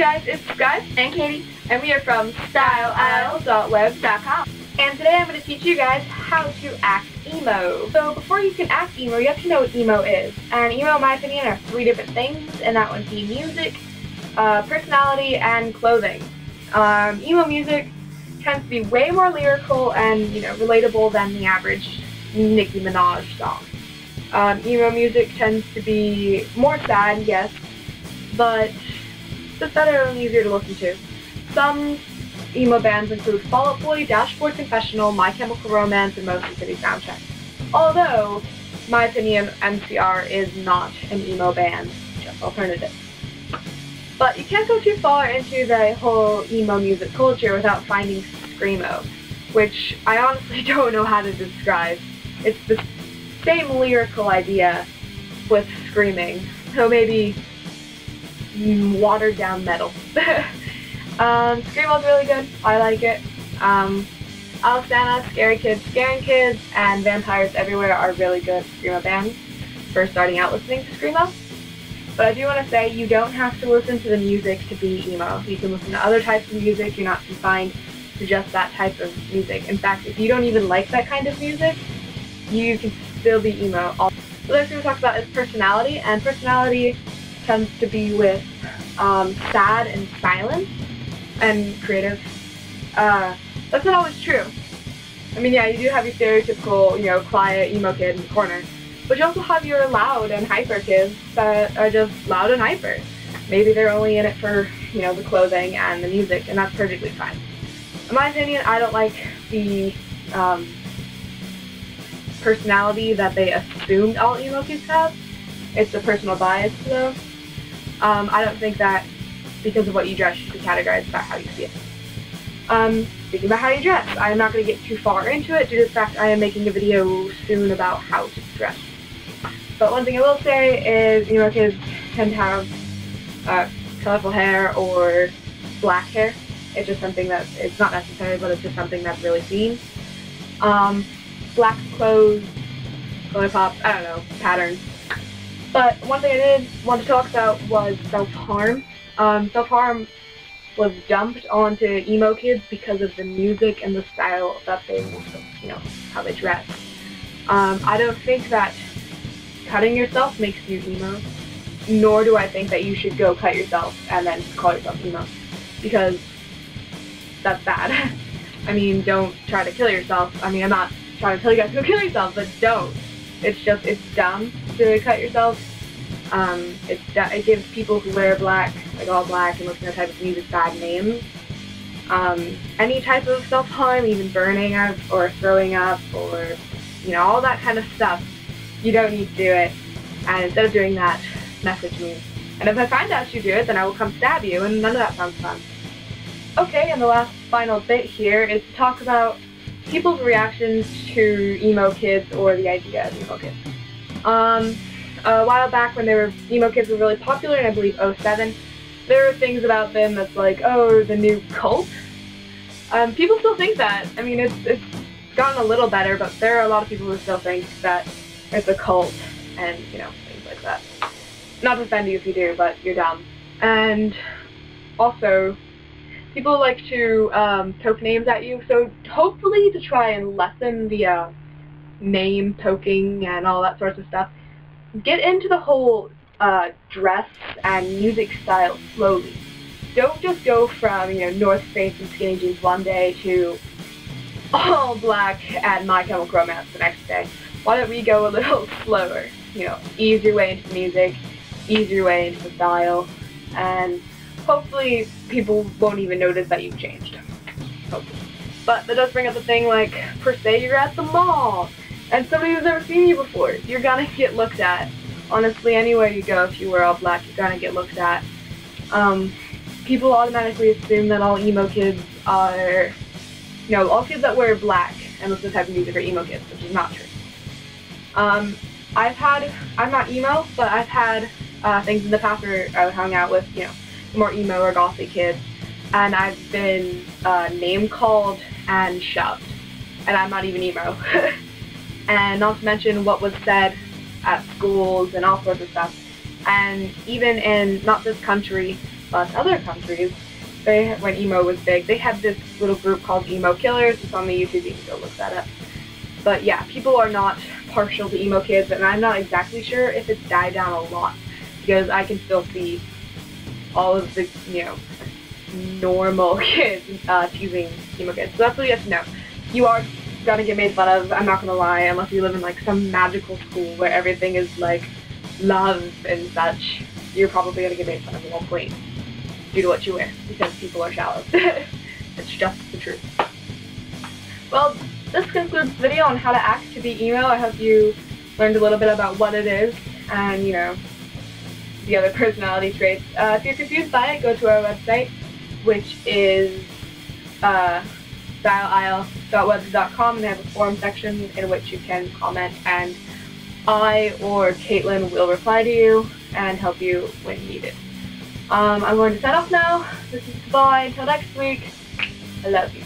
guys, it's Sky and Katie, and we are from MyStyleAisle.web.com. And today I'm going to teach you guys how to act emo. So before you can act emo, you have to know what emo is. And emo, in my opinion, are 3 different things, and that would be music, personality, and clothing. Emo music tends to be way more lyrical and, relatable than the average Nicki Minaj song. Emo music tends to be more sad, yes, but just better and easier to listen to. Some emo bands include Fall Out Boy, Dashboard Confessional, My Chemical Romance, and Motion City Soundtrack. Although, in my opinion, MCR is not an emo band, just alternative. But you can't go too far into the whole emo music culture without finding screamo, which I honestly don't know how to describe. It's the same lyrical idea with screaming, so maybe watered down metal. Screamo's really good. I like it. Alistana, Scary Kids, Scaring Kids, and Vampires Everywhere are really good screamo bands for starting out listening to screamo. But I do want to say you don't have to listen to the music to be emo. You can listen to other types of music. You're not confined to just that type of music. In fact, if you don't even like that kind of music, you can still be emo. The next thing we'll talk about is personality, and personality tends to be with sad and silent and creative. That's not always true. I mean, yeah, you do have your stereotypical, quiet emo kid in the corner, but you also have your loud and hyper kids that are just loud and hyper. Maybe they're only in it for, the clothing and the music, and that's perfectly fine. In my opinion, I don't like the personality that they assumed all emo kids have. It's a personal bias, though. I don't think that because of what you dress, you should be categorized about how you feel. Speaking about how you dress, I'm not going to get too far into it due to the fact I am making a video soon about how to dress. But one thing I will say is emo kids tend to have colorful hair or black hair. It's just something that, it's not necessary, but it's just something that's really seen. Black clothes, color pop, I don't know, patterns. But one thing I did want to talk about was self-harm. Self-harm was dumped onto emo kids because of the music and the style that they, how they dress. I don't think that cutting yourself makes you emo, nor do I think that you should go cut yourself and then call yourself emo, because that's bad. I mean, don't try to kill yourself. I mean, I'm not trying to tell you guys to go kill yourself, but don't. It's dumb to cut yourself. It gives people who wear black, like all black, and listen to that type of music bad names. Any type of self-harm, even burning up or throwing up or, all that kind of stuff, you don't need to do it. And instead of doing that, message me. And if I find out you do it, then I will come stab you, and none of that sounds fun. Okay, and the last final bit here is to talk about people's reactions to emo kids or the idea of emo kids. A while back when emo kids were really popular, in I believe 2007, there were things about them that's like, oh, the new cult. People still think that. I mean, it's gotten a little better, but there are a lot of people who still think that it's a cult and, things like that. Not to offend you if you do, but you're dumb. And also, people like to poke names at you, so hopefully to try and lessen the name poking and all that sorts of stuff, get into the whole dress and music style slowly. Don't just go from, North Face and skinny jeans one day to all black and My Chemical Romance the next day. Why don't we go a little slower? Ease your way into the music, ease your way into the style, and hopefully people won't even notice that you've changed. Hopefully. But that does bring up the thing like, per se, you're at the mall, and somebody who's never seen you before, you're gonna get looked at. Honestly, anywhere you go, if you wear all black, you're gonna get looked at. People automatically assume that all emo kids are, all kids that wear black and listen to type of music are emo kids, which is not true. I'm not emo, but I've had things in the past where I hung out with, more emo or gothy kids, and I've been name-called and shoved, and I'm not even emo. And not to mention what was said at schools and all sorts of stuff. And even in, not this country, But other countries, when emo was big, they had this little group called Emo Killers. It's on the YouTube, you can go look that up. But yeah, people are not partial to emo kids, and I'm not exactly sure if it's died down a lot, because I can still see all of the, normal kids teasing emo kids. So that's what you have to know. You are gonna get made fun of, I'm not gonna lie, unless you live in like some magical school where everything is like love and such. You're probably gonna get made fun of at one point due to what you wear, because people are shallow. It's just the truth. Well, this concludes the video on how to act to be emo. I hope you learned a little bit about what it is and, the other personality traits. If you're confused by it, go to our website, which is MyStyleAisle.webs.com, and they have a forum section in which you can comment, and I or Caitlin will reply to you and help you when needed. I'm going to sign off now. This is goodbye until next week. I love you.